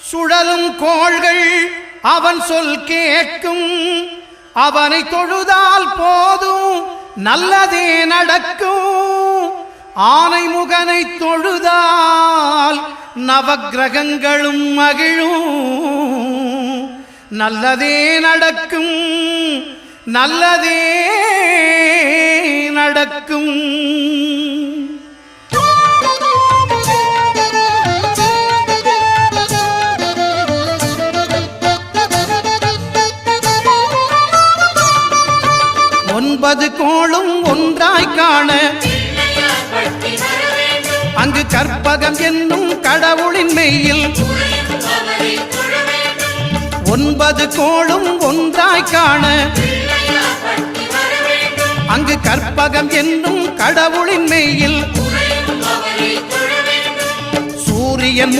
சுழலும் கோள்கள் அவன் சொல் கேட்கும். அவனை தொழுதால் போதும் நல்லதே நடக்கும். ஆனை முகனை தொழுதால் நவக்கிரகங்களும் மகிழும். நல்லதே நடக்கும், நல்லதே நடக்கும். ஒன்பது கோளும் ஒன்றாய் காண அங்கு கற்பகம் என்னும் கடவுளின் மெய்யில். ஒன்பது கோளும் ஒன்றாய் காண அங்கு கற்பகம் என்னும் கடவுளின் மெய்யில். சூரியன்